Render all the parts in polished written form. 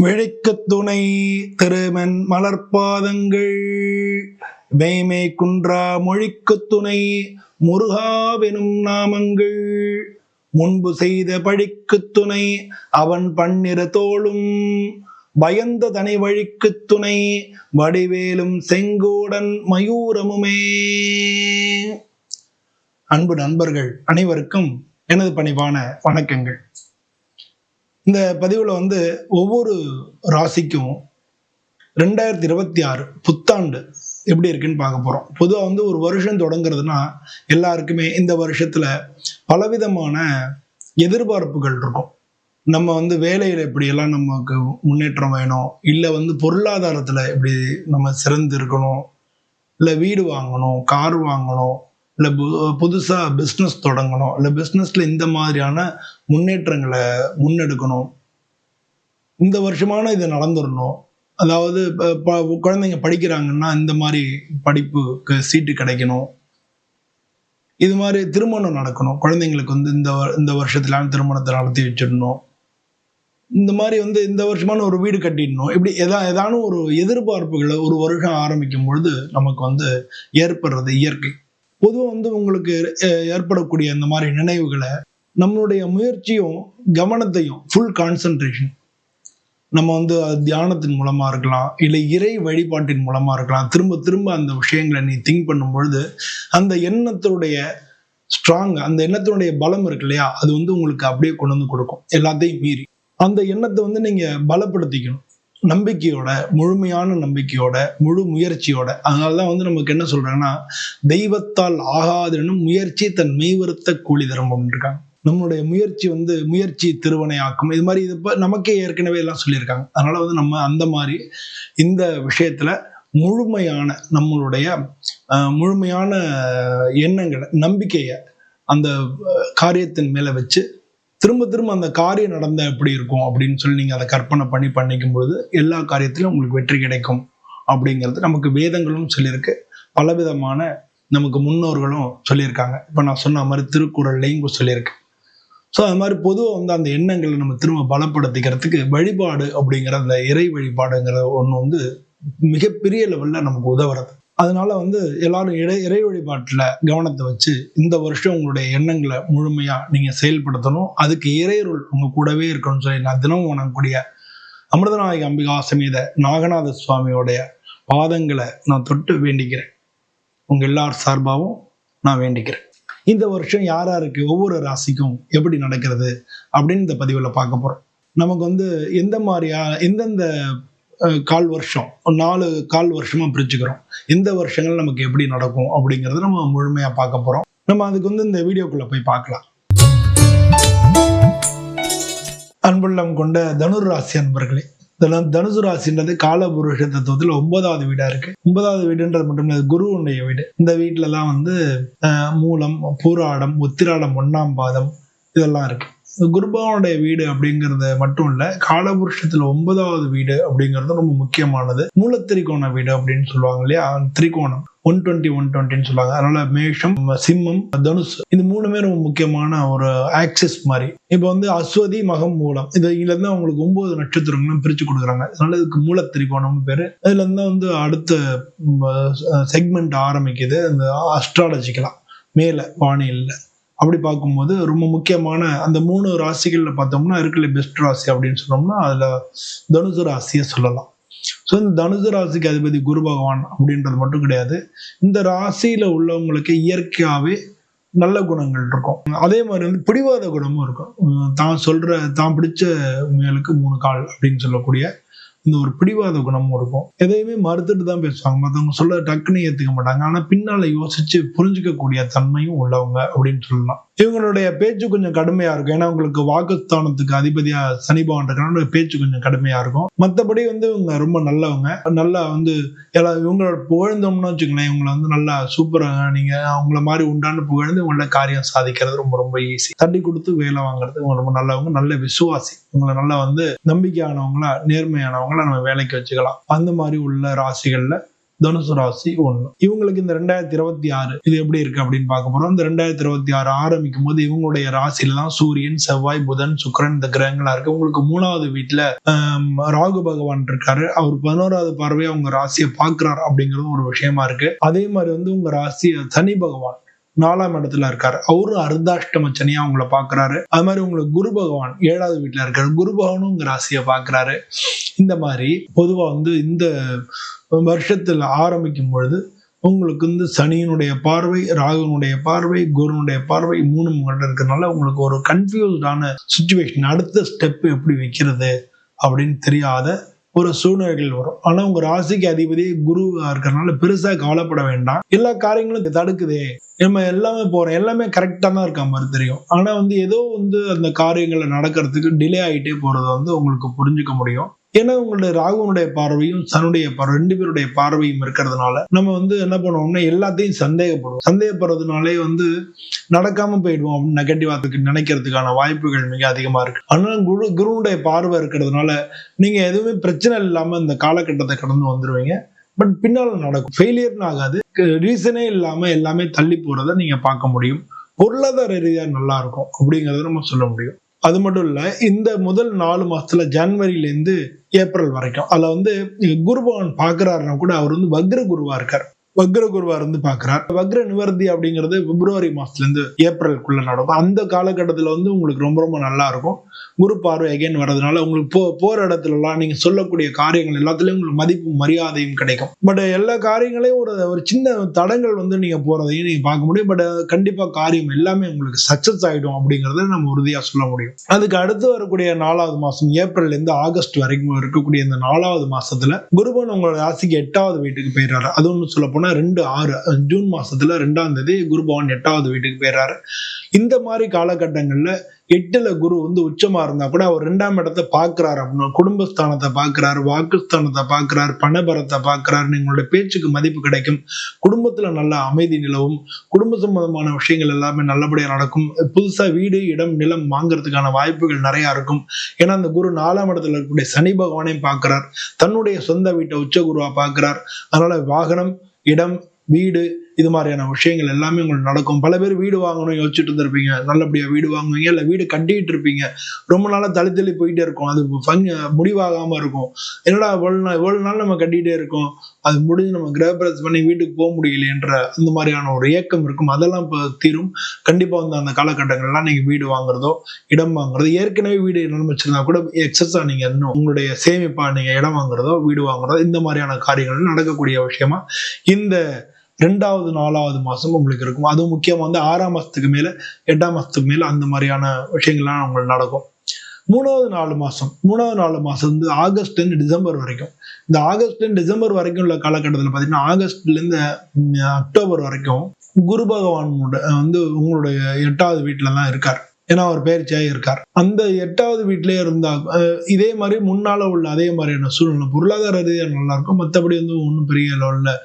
விழிக்குத் துணை திருமென் மலர்பாதங்கள் வேய்மை குன்றா மொழிக்குத் துணை முருகாவெனும் நாமங்கள் முன்பு செய்த பழிக்குத் துணை அவன் பன்னிரு தோளும் பயந்த தனி வழிக்குத் துணை வடிவேலும் செங்கோடன் மயூரமுமே. அன்பு நண்பர்கள் அனைவருக்கும் எனது பணிவான வணக்கங்கள். இந்த பதிவுல ஒவ்வொரு ராசிக்கும் 2026 புத்தாண்டு எப்படி இருக்குன்னு பார்க்க போறோம். பொதுவாக ஒரு வருஷம் தொடங்குறதுன்னா எல்லாருக்குமே இந்த வருஷத்துல பலவிதமான எதிர்பார்ப்புகள் இருக்கும். நம்ம வேலையில எப்படியெல்லாம் நமக்கு முன்னேற்றம் வேணும், இல்லை பொருளாதாரத்துல எப்படி நம்ம சிறந்து இருக்கணும், இல்லை வீடு வாங்கணும், கார் வாங்கணும், இல்லை புதுசா பிஸ்னஸ் தொடங்கணும், இல்லை பிஸ்னஸ்ல இந்த மாதிரியான முன்னேற்றங்களை முன்னெடுக்கணும், இந்த வருஷமான இது நடந்துடணும். அதாவது குழந்தைங்க படிக்கிறாங்கன்னா இந்த மாதிரி படிப்புக்கு சீட்டு கிடைக்கணும், இது மாதிரி திருமணம் நடக்கணும், குழந்தைங்களுக்கு இந்த வருஷத்துல திருமணத்தை நடத்தி வச்சிடணும், இந்த மாதிரி இந்த வருஷமான ஒரு வீடு கட்டிடணும். இப்படி ஏதானும் ஒரு எதிர்பார்ப்புகளை ஒரு வருஷம் ஆரம்பிக்கும் பொழுது நமக்கு ஏற்படுறது இயற்கை. பொதுவாக உங்களுக்கு ஏற்படக்கூடிய இந்த மாதிரி நினைவுகளை நம்மளுடைய முயற்சியும் கவனத்தையும் ஃபுல் கான்சன்ட்ரேஷன் நம்ம தியானத்தின் மூலமா இருக்கலாம், இல்லை இறை வழிபாட்டின் மூலமா இருக்கலாம். திரும்ப திரும்ப அந்த விஷயங்களை நீ திங்க் பண்ணும் பொழுது அந்த எண்ணத்தினுடைய ஸ்ட்ராங், அந்த எண்ணத்தினுடைய பலம் இருக்கு இல்லையா, அது உங்களுக்கு அப்படியே கொண்டு கொடுக்கும். எல்லாத்தையும் மீறி அந்த எண்ணத்தை நீங்க பலப்படுத்திக்கணும், நம்பிக்கையோட, முழுமையான நம்பிக்கையோட, முழு முயற்சியோட. அதனாலதான் நமக்கு என்ன சொல்றாங்கன்னா, தெய்வத்தால் ஆகாதெனும் முயற்சி தன் மெய்வருத்த கூலி தரும் இருக்காங்க. நம்மளுடைய முயற்சி முயற்சி திருவனை ஆக்கும். இது மாதிரி இது நமக்கே ஏற்கனவே எல்லாம் சொல்லியிருக்காங்க. அதனால நம்ம அந்த மாதிரி இந்த விஷயத்துல முழுமையான நம்மளுடைய முழுமையான எண்ணங்களை, நம்பிக்கைய அந்த காரியத்தின் மேல வச்சு திரும்ப திரும்ப அந்த காரியம் நடந்தா எப்படி இருக்கும் அப்படின்னு சொல்லி நீங்க அதை கற்பனை பண்ணிக்கும் பொழுது எல்லா காரியத்திலும் உங்களுக்கு வெற்றி கிடைக்கும் அப்படிங்கிறது நமக்கு வேதங்களும் சொல்லியிருக்கு, பலவிதமான நமக்கு முன்னோர்களும் சொல்லியிருக்காங்க. இப்ப நான் சொன்ன மாதிரி திருக்குறள்லையும் சொல்லியிருக்கு. ஸோ அது மாதிரி பொதுவாக அந்த எண்ணங்களை நம்ம திரும்ப பலப்படுத்திக்கிறதுக்கு வழிபாடு அப்படிங்கிற அந்த இறை வழிபாடுங்கிற ஒன்று மிகப்பெரிய லெவல்ல நமக்கு உதவுறது. அதனால எல்லாரும் இறை வழிபாட்டுல கவனத்தை வச்சு இந்த வருஷம் உங்களுடைய எண்ணங்களை முழுமையா நீங்க செயல்படுத்தணும். அதுக்கு இறையருள் உங்க கூடவே இருக்கணும்னு சொல்லி நான் தினமும் வணங்கக்கூடிய அமிர்தநாயகி அம்பிகா சமேத நாகநாத சுவாமியோடைய பாதங்களை நான் தொட்டு வேண்டிக்கிறேன். உங்க எல்லார் சார்பாகவும் நான் வேண்டிக்கிறேன். இந்த வருஷம் யாருக்கு ஒவ்வொரு ராசிக்கும் எப்படி நடக்கிறது அப்படின்னு இந்த பதிவுல பார்க்க போறோம். நமக்கு எந்த மாதிரியா எந்தெந்த கால் வருஷம் 4 கால் வருஷமா பிரிச்சுக்கிறோம், எந்த வருஷங்கள் நமக்கு எப்படி நடக்கும் அப்படிங்கறத நம்ம முழுமையா பார்க்க போறோம். நம்ம அதுக்கு இந்த வீடியோக்குள்ள போய் பார்க்கலாம். அன்புள்ளம் கொண்ட தனுர் ராசி அன்பர்களே, தனுசு ராசின்றது காலபுருஷ தத்துவத்துல 9வது வீடா இருக்கு. 9வது வீடுன்றது மட்டும் இல்ல, குருவுடைய வீடு. இந்த வீட்டுலதான் மூலம், பூராடம், உத்திராடம், 1ஆம் பாதம் இதெல்லாம் இருக்கு. குருபவனுடைய வீடு அப்படிங்கறது மட்டும் இல்ல, காலபுருஷத்துல 9வது வீடு அப்படிங்கிறது ரொம்ப முக்கியமானது. மூலத்திரிகோண வீடு அப்படின்னு சொல்லுவாங்க இல்லையா, திரிகோணம் 120 சொல்லுவாங்க. அதனால மேஷம், சிம்மம், தனுசு இது மூணுமே ரொம்ப முக்கியமான ஒரு ஆக்சிஸ் மாதிரி. இப்ப அஸ்வதி, மகம், மூலம் இதுல இருந்து அவங்களுக்கு 9 நட்சத்திரங்களும் பிரிச்சு கொடுக்குறாங்க. அதனால இதுக்கு மூல திரிகோணம் பேரு. இதுல இருந்து அடுத்த செக்மெண்ட் ஆரம்பிக்குது இந்த அஸ்ட்ராலஜிக்கலா மேல வானியல்ல. அப்படி பார்க்கும்போது ரொம்ப முக்கியமான அந்த 3 ராசிகள்ல பார்த்தோம்னா இருக்குல்ல பெஸ்ட் ராசி அப்படின்னு சொன்னோம்னா அதுல தனுசு ராசியை சொல்லலாம். ஸோ இந்த தனுசு ராசிக்கு அதிபதி குரு பகவான் அப்படின்றது மட்டும் கிடையாது, இந்த ராசியில உள்ளவங்களுக்கு இயற்கையாவே நல்ல குணங்கள் இருக்கும். அதே மாதிரி பிடிவாத குணமும் இருக்கும். தான் பிடிச்ச மேலுக்கு 3 கால் அப்படின்னு சொல்லக்கூடிய இந்த ஒரு பிடிவாத குணமும் இருக்கும். எதையுமே மறுத்துட்டு தான் பேசுவாங்க, மற்றவங்க சொல்ல டக்குன்னு ஏத்துக்க மாட்டாங்க. ஆனா பின்னால யோசிச்சு புரிஞ்சுக்கக்கூடிய தன்மையும் உள்ளவங்க அப்படின்னு சொல்லலாம். இவங்களுடைய பேச்சு கொஞ்சம் கடுமையா இருக்கும், ஏன்னா உங்களுக்கு வாக்குஸ்தானத்துக்கு அதிபதியா சனி பகவான் இருக்கிறனால பேச்சு கொஞ்சம் கடுமையா இருக்கும். மற்றபடி இவங்க ரொம்ப நல்லவங்க. நல்லா இவங்களோட புகழ்ந்தோம்னு வச்சுக்கோங்களேன், இவங்களை நல்லா சூப்பராக நீங்க அவங்கள மாதிரி உண்டான புகழ்ந்து இவங்களோட காரியம் சாதிக்கிறது ரொம்ப ரொம்ப ஈஸி. தட்டி கொடுத்து வேலை வாங்குறது இவங்க ரொம்ப நல்லவங்க, நல்ல விசுவாசி. இவங்களை நல்லா நம்பிக்கையானவங்களா, நேர்மையானவங்களா நம்ம வேலைக்கு வச்சுக்கலாம். அந்த மாதிரி உள்ள ராசிகள்ல தனுசு ராசி 1. இவங்களுக்கு இந்த 2026 இது எப்படி இருக்கு அப்படின்னு பார்க்க போறோம். இந்த 2026 ஆரம்பிக்கும் போது இவங்களுடைய ராசியில தான் சூரியன், செவ்வாய், புதன், சுக்கிரன் இந்த கிரகங்களா இருக்கு. உங்களுக்கு 3வது வீட்டுல ராகு பகவான் இருக்காரு. அவர் 11வது பார்வையா உங்க ராசியை பார்க்கிறார் அப்படிங்கிறது ஒரு விஷயமா இருக்கு. அதே மாதிரி உங்க ராசியை சனி பகவான் 4ஆம் இடத்துல இருக்காரு. அவரு அர்த்தாஷ்டம சனியா உங்களை பாக்குறாரு. அது மாதிரி உங்களுக்கு குரு பகவான் 7வது வீட்டுல இருக்காரு. குரு பகவானும் உங்க ராசியை பாக்குறாரு. இந்த மாதிரி பொதுவா இந்த வருஷத்துல ஆரம்பிக்கும் பொழுது உங்களுக்கு சனியினுடைய பார்வை, ராகுனுடைய பார்வை, குருனுடைய பார்வை 3 உங்கள்ட்ட இருக்கிறதுனால உங்களுக்கு ஒரு கன்ஃபியூஸ்டான சுச்சுவேஷன், அடுத்த ஸ்டெப் எப்படி வைக்கிறது அப்படின்னு தெரியாத ஒரு சூழ்நிலைகள் வரும். ஆனா உங்க ராசிக்கு அதிபதி குருவா இருக்கிறதுனால பெருசா கவலைப்பட வேண்டாம். எல்லா காரியங்களும் தடுக்குதே, நம்ம எல்லாமே போறோம், எல்லாமே கரெக்டா தான் இருக்க மாதிரி தெரியும். ஆனா ஏதோ அந்த காரியங்களை நடக்கிறதுக்கு டிலே ஆகிட்டே போறதை உங்களுக்கு புரிஞ்சுக்க முடியும். ஏன்னா உங்களுடைய ராகுனுடைய பார்வையும் சனுடைய பார்வை 2 பேருடைய பார்வையும் இருக்கிறதுனால நம்ம என்ன பண்ணுவோம்னா எல்லாத்தையும் சந்தேகப்படுறதுனாலே நடக்காம போயிடுவோம் அப்படின்னு நெகட்டிவா நினைக்கிறதுக்கான வாய்ப்புகள் மிக அதிகமா இருக்கு. ஆனா குருனுடைய பார்வை இருக்கிறதுனால நீங்க எதுவுமே பிரச்சனை இல்லாம இந்த காலகட்டத்தை கடந்து வந்துருவீங்க. பட் பின்னால நடக்கும், ஃபெயிலியர்னு ஆகாது. ரீசனே இல்லாம எல்லாமே தள்ளி போறதை நீங்க பார்க்க முடியும். பொருளாதார ரீதியா நல்லா இருக்கும் அப்படிங்கறத நம்ம சொல்ல முடியும். அது மட்டும் இல்ல, இந்த முதல் 4 மாசத்துல ஜனவரியில இருந்து ஏப்ரல் வரைக்கும் அதுல குரு பகவான் பாக்குறாருன்னா கூட அவர் வக்ர குருவா இருக்கார். வக்ர குருவா இருந்து பாக்குறார். வக்ர நிவர்த்தி அப்படிங்கிறது பிப்ரவரி மாசத்துல இருந்து ஏப்ரலுக்குள்ள நடக்கும். அந்த காலகட்டத்துல உங்களுக்கு ரொம்ப ரொம்ப நல்லா இருக்கும். குரு பார்வை அகைன் வர்றதுனால உங்களுக்கு போற இடத்துல எல்லாம் நீங்க சொல்லக்கூடிய காரியங்கள் எல்லாத்துலயும் உங்களுக்கு மதிப்பும் மரியாதையும் கிடைக்கும். பட் எல்லா காரியங்களையும் ஒரு சின்ன தடங்கள் நீங்க போறதையும் நீங்க பார்க்க முடியும். பட் கண்டிப்பா காரியம் எல்லாமே உங்களுக்கு சக்சஸ் ஆயிடும் அப்படிங்கறத நம்ம உறுதியா சொல்ல முடியும். அதுக்கு அடுத்து வரக்கூடிய 4வது மாசம் ஏப்ரல்ல இருந்து ஆகஸ்ட் வரைக்கும் இருக்கக்கூடிய இந்த 4வது மாசத்துல குருபன் உங்களோட ராசிக்கு 8வது வீட்டுக்கு போயிடுறாரு. அது ஒண்ணு சொல்ல போனா 2/6 ஜூன் மாசத்துல 2ஆம் தேதி குரு பகவான் 8வது வீட்டுக்கு போயிடுறாரு. இந்த மாதிரி காலகட்டங்கள்ல 8ல குரு உச்சமா இருந்தா கூட அவர் 2ஆம் இடத்தை பாக்குறாரு அப்படின்னா குடும்பஸ்தானத்தை பாக்குறாரு, வாக்குஸ்தானத்தை பாக்குறாரு, பணபரத்தை பாக்குறாரு. நீங்களுடைய பேச்சுக்கு மதிப்பு கிடைக்கும். குடும்பத்துல நல்ல அமைதி நிலவும். குடும்ப சம்பந்தமான விஷயங்கள் எல்லாமே நல்லபடியா நடக்கும். புதுசா வீடு, இடம், நிலம் வாங்குறதுக்கான வாய்ப்புகள் நிறைய இருக்கும். ஏன்னா அந்த குரு 4ஆம் இடத்துல இருக்கக்கூடிய சனி பகவானையும் பாக்குறார். தன்னுடைய சொந்த வீட்டை உச்ச குருவா பாக்குறார். அதனால வாகனம், இடம், வீடு இது மாதிரியான விஷயங்கள் எல்லாமே உங்களுக்கு நடக்கும். பல பேர் வீடு வாங்கணும் யோசிச்சுட்டு இருந்திருப்பீங்க. நல்லபடியா வீடு வாங்குவீங்க, இல்ல வீடு கட்டிட்டு இருப்பீங்க. ரொம்ப நாளா தள்ளி போயிட்டே இருக்கும். அது முடிவாகாம இருக்கும். என்னடா இவ்வளவு நாள் நம்ம கட்டிட்டே இருக்கோம், அது முடிஞ்சு நம்ம கிரகப்பிரவேசம் பண்ணி வீட்டுக்கு போக முடியலையன்ற அந்த மாதிரியான ஒரு ஏக்கம் இருக்கும். அதெல்லாம் இப்போ தீரும். கண்டிப்பா அந்த காலகட்டங்கள்லாம் நீங்க வீடு வாங்குறதோ, இடம் வாங்குறதோ, ஏற்கனவே வீடு நிர்மிச்சிருந்தா கூட எக்ஸஸா நீங்க இன்னும் உங்களுடைய சேமிப்பா நீங்க இடம் வாங்குறதோ, வீடு வாங்குறதோ, இந்த மாதிரியான காரியங்கள் நடக்கக்கூடிய விஷயமா இந்த 2வது 4வது மாசம் உங்களுக்கு இருக்கும். அதுவும் முக்கியமா 6ஆம் மாசத்துக்கு மேல 8ஆம் மாசத்துக்கு மேல அந்த மாதிரியான விஷயங்கள்லாம் உங்களுக்கு நடக்கும். 3வது 4 மாசம் ஆகஸ்ட்ல இருந்து டிசம்பர் வரைக்கும். இந்த ஆகஸ்ட்ல இருந்து டிசம்பர் வரைக்கும் உள்ள காலகட்டத்தில் பாத்தீங்கன்னா ஆகஸ்ட்ல இருந்து அக்டோபர் வரைக்கும் குரு பகவான் உங்களுடைய 8வது வீட்டுல தான் இருக்கார். ஏன்னா அவர் பயிற்சியாக இருக்கார். அந்த 8வது வீட்டிலே இருந்தா இதே மாதிரி முன்னால உள்ள அதே மாதிரியான சூழ்நிலை பொருளாதார ரீதியாக நல்லா இருக்கும். மற்றபடி ஒன்றும் பெரிய லெவல்ல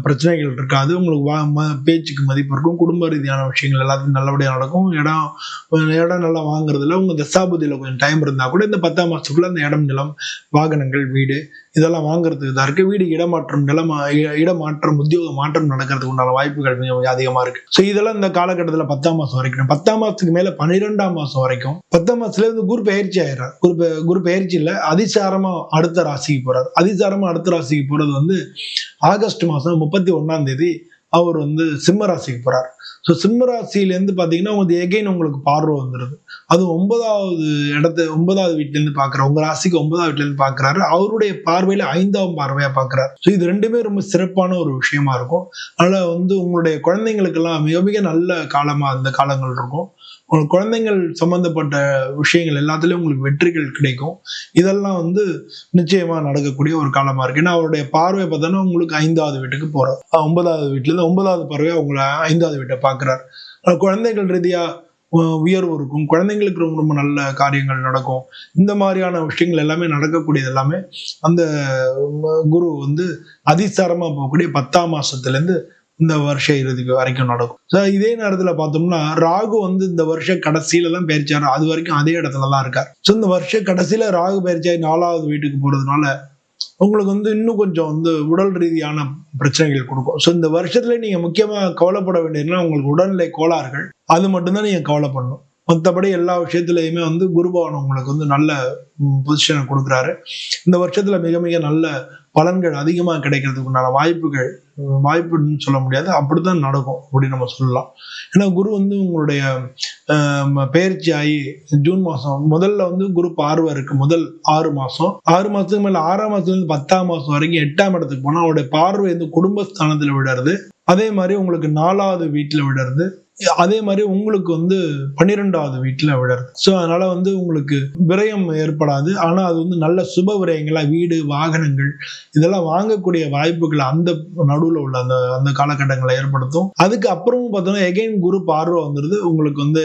பிரச்சனைகள் இருக்காது. உங்களுக்கு பேச்சுக்கு மதிப்பு இருக்கும். குடும்ப ரீதியான விஷயங்கள் எல்லாத்தையும் நல்லபடியாக நடக்கும். இடம் நல்லா வாங்குறதுல உங்க தசாபுதியில கொஞ்சம் டைம் இருந்தா கூட இந்த 10ஆம் மாசத்துக்குள்ள அந்த இடம், நிலம், வாகனங்கள், வீடு இதெல்லாம் வாங்குறதுக்கு தான் இருக்கு. வீடு இடமாற்றம், உத்தியோக மாற்றம் நடக்கிறதுக்கு உண்டான வாய்ப்புகள் மிக அதிகமா இருக்கு. ஸோ இதெல்லாம் இந்த காலகட்டத்தில் 10ஆம் மாசம் வரைக்கும். 10ஆம் மாசத்துக்கு மேல 12ஆம் மாசம் வரைக்கும் 10ஆம் மாசத்துல இருந்து குரு பயிற்சி ஆயிடுறார். குரு பயிற்சி இல்ல, அதிசாரமா அடுத்த ராசிக்கு போறாரு. அதிசாரமா அடுத்த ராசிக்கு போறது ஆகஸ்ட் மாசம் 31ஆம் தேதி அவர் சிம்ம ராசிக்கு போறார். ஸோ சிம்ம ராசியிலேருந்து பார்த்தீங்கன்னா உங்களுக்கு பார்வை வந்துடுது. அது 9வது வீட்டுல இருந்து பாக்குறாரு. உங்க ராசிக்கு 9வது வீட்டுல இருந்து பாக்குறாரு. அவருடைய பார்வையில 5ஆம் பார்வையா பாக்குறாரு. ஸோ இது ரெண்டுமே ரொம்ப சிறப்பான ஒரு விஷயமா இருக்கும். அதனால உங்களுடைய குழந்தைங்களுக்கு எல்லாம் மிக மிக நல்ல காலமா அந்த காலங்கள் இருக்கும். உங்க குழந்தைகள் சம்பந்தப்பட்ட விஷயங்கள் எல்லாத்துலயும் உங்களுக்கு வெற்றிகள் கிடைக்கும். இதெல்லாம் நிச்சயமா நடக்கக்கூடிய ஒரு காலமா இருக்கு. ஏன்னா அவருடைய பார்வை பார்த்தோன்னா உங்களுக்கு 5வது வீட்டுக்கு போறார். 9வது வீட்டுல இருந்து 9வது பார்வையா உங்களை 5வது வீட்டை பாக்குறார். குழந்தைகள் ரீதியா உயர்வு இருக்கும். குழந்தைங்களுக்கு ரொம்ப ரொம்ப நல்ல காரியங்கள் நடக்கும். இந்த மாதிரியான விஷயங்கள் எல்லாமே நடக்கக்கூடியது எல்லாமே அந்த குரு அதிசாரமா போகக்கூடிய 10ஆம் மாசத்துல இருந்து இந்த வருஷ இறுதிக்கு வரைக்கும் நடக்கும். இதே நேரத்துல பார்த்தோம்னா ராகு இந்த வருஷ கடைசியில தான் பயிற்சியாரு. அது வரைக்கும் அதே இடத்துலதான் இருக்கார். இந்த வருஷ கடைசியில ராகு பயிற்சியாகி 4வது வீட்டுக்கு போறதுனால உங்களுக்கு வந்து இன்னும் கொஞ்சம் வந்து உடல் ரீதியான பிரச்சனைகள் கொடுக்கும். ஸோ இந்த வருஷத்துல நீங்க முக்கியமா கவலைப்பட வேண்டியதுன்னா உங்களுக்கு உடல்நிலை கோளாறுகள், அது மட்டும்தான் நீங்க கவலைப்படணும். மற்றபடி எல்லா விஷயத்திலையுமே வந்து குரு பகவான் உங்களுக்கு வந்து நல்ல பொசிஷனை கொடுக்குறாரு. இந்த வருஷத்துல மிக மிக நல்ல பலன்கள் அதிகமாக கிடைக்கிறதுக்கு உண்டான வாய்ப்புன்னு சொல்ல முடியாது, அப்படித்தான் நடக்கும் அப்படின்னு நம்ம சொல்லலாம். ஏன்னா குரு வந்து உங்களுடைய பெயர்ச்சி ஆகி ஜூன் மாசம் முதல்ல வந்து குரு பார்வை இருக்கு. முதல் 6 மாசத்துக்கு மேல 6ஆம் மாசத்துல இருந்து 10ஆம் மாசம் வரைக்கும் 8ஆம் இடத்துக்கு போனா அவருடைய பார்வை வந்து குடும்பஸ்தானத்துல விடுறது. அதே மாதிரி உங்களுக்கு 4வது வீட்டுல விடுறது. அதே மாதிரி உங்களுக்கு வந்து 12வது வீட்டுல விடுறது. ஸோ அதனால வந்து உங்களுக்கு விரயம் ஏற்படாது. ஆனா அது வந்து நல்ல சுப விரயங்களா வீடு, வாகனங்கள் இதெல்லாம் வாங்கக்கூடிய வாய்ப்புகளை அந்த நடுவுல உள்ள அந்த அந்த காலகட்டங்களை ஏற்படுத்தும். அதுக்கு அப்புறமும் பார்த்தோம்னா எகைன் குரு பார்வை வந்துருது உங்களுக்கு வந்து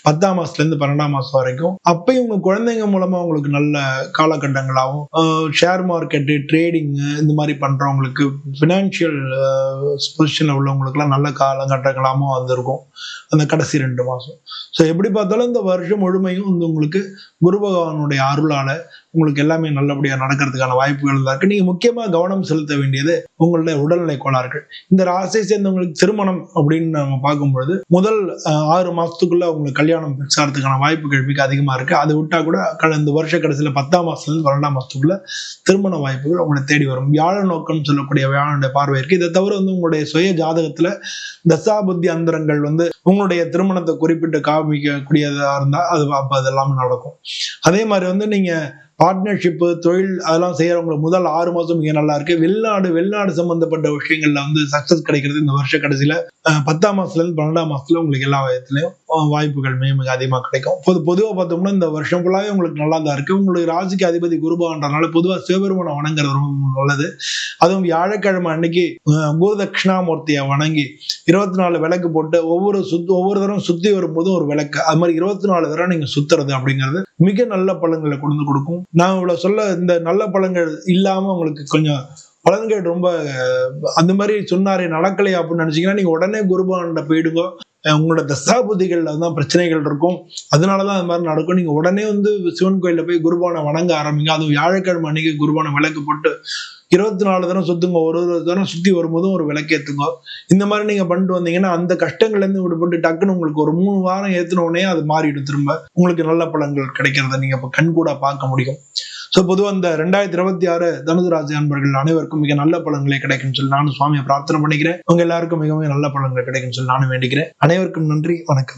10ஆம் மாசத்துல இருந்து 12ஆம் மாசம் வரைக்கும். அப்பயும் உங்க குழந்தைங்க மூலமா உங்களுக்கு நல்ல காலகட்டங்களாகவும், ஷேர் மார்க்கெட்டு, ட்ரேடிங் இந்த மாதிரி பண்றவங்களுக்கு, பினான்சியல் பொசிஷன்ல உள்ளவங்களுக்கு எல்லாம் நல்ல காலகட்டங்களாகவும் வந்திருக்கும் அந்த கடைசி 2 மாசம். ஸோ எப்படி பார்த்தாலும் இந்த வருஷம் முழுமையும் வந்து உங்களுக்கு குரு பகவானுடைய அருளால உங்களுக்கு எல்லாமே நல்லபடியா நடக்கிறதுக்கான வாய்ப்புகள் இருக்கு. நீங்க முக்கியமா கவனம் செலுத்த வேண்டியது உங்களுடைய உடல்நிலை கோளாறுகள். இந்த ராசியை சேர்ந்தவங்களுக்கு திருமணம் அப்படின்னு நம்ம பார்க்கும்பொழுது முதல் 6 மாசத்துக்குள்ள உங்களுக்கு கல்யாணம் பிக்ஸ் ஆகிறதுக்கான வாய்ப்புகள் மிக அதிகமா இருக்கு. அதை விட்டா கூட இந்த வருஷ கடைசியில 10ஆம் மாசத்துல இருந்து 12ஆம் மாசத்துக்குள்ள திருமண வாய்ப்புகள் உங்களை தேடி வரும். வியாழ நோக்கம் சொல்லக்கூடிய வியாழனுடைய பார்வை இருக்கு. இதை தவிர வந்து உங்களுடைய சுய ஜாதகத்துல தசா புத்தி அந்தரங்கள் வந்து உங்களுடைய திருமணத்தை குறிப்பிட்டு காமிக்கக்கூடியதா இருந்தா அதெல்லாம் நடக்கும். அதே மாதிரி வந்து நீங்க பார்ட்னர்ஷிப்பு, தொழில் அதெல்லாம் செய்யறவங்களுக்கு முதல் 6 மாசம் மிக நல்லா இருக்கு. வெளிநாடு சம்பந்தப்பட்ட விஷயங்கள்ல வந்து சக்சஸ் கிடைக்கிறது இந்த வருஷ கடைசியில 10ஆம் மாசத்துல இருந்து 12ஆம் மாசத்துல உங்களுக்கு எல்லா விதத்திலையும் வாய்ப்புகள் மிக அதிகமாக கிடைக்கும். பொதுவா பார்த்தோம்னா இந்த வருஷம் ஃபுல்லாவே உங்களுக்கு நல்லா தான் இருக்கு. உங்களுக்கு ராசிக்கு அதிபதி குரு பகவான்றனால பொதுவா சிவபெருமானை வணங்குறது ரொம்ப நல்லது. அதுவும் வியாழக்கிழமை அன்னைக்கு குரு தட்சிணாமூர்த்தியை வணங்கி 24 விளக்கு போட்டு ஒவ்வொரு தரம் சுத்தி வரும்போதும் ஒரு விளக்கு, அது மாதிரி 24 தரம் நீங்க சுத்துறது அப்படிங்கிறது மிக நல்ல பலன்களை கொண்டு கொடுக்கும். நான் இவ்வளவு சொல்ல இந்த நல்ல பலன்கள் இல்லாம உங்களுக்கு கொஞ்சம் பலன்கள் ரொம்ப அந்த மாதிரி சொன்னாரே நடக்கலையா அப்படின்னு நினைச்சீங்கன்னா நீங்க உடனே குருபகவான்கிட்ட போயிடுங்க. உங்களோட தசாபுதிகள்ல தான் பிரச்சனைகள் இருக்கும், அதனாலதான் அது மாதிரி நடக்கும். நீங்க உடனே வந்து சிவன் கோயில்ல போய் குருபகவானை வணங்க ஆரம்பிங்க. அதுவும் வியாழக்கிழமை அன்னைக்கு குருபகவானை விளக்கு போட்டு 24 தரம் சுத்துங்க. ஒரு தரம் சுத்தி வரும்போதும் ஒரு விளக்கேத்துங்க. இந்த மாதிரி நீங்க பண்ணிட்டு வந்தீங்கன்னா அந்த கஷ்டங்கள்ல இருந்து விடுபட்டு டக்குன்னு உங்களுக்கு ஒரு 3 வாரம் ஏத்தின உடனே அது மாறிடும். திரும்ப உங்களுக்கு நல்ல பலன்கள் கிடைக்கிறத நீங்க இப்ப கண்கூடா பார்க்க முடியும். சோ பொதுவா இந்த 2026 தனுசு ராசி அன்பர்கள் அனைவருக்கும் மிக நல்ல பலன்களே கிடைக்கும்னு சொல்லி நானும் சுவாமியை பிரார்த்தனை பண்ணிக்கிறேன். உங்க எல்லாருக்கும் மிகவும் நல்ல பலன்கள் கிடைக்கும்னு சொல்லி நானும் வேண்டிக்கிறேன். அனைவருக்கும் நன்றி, வணக்கம்.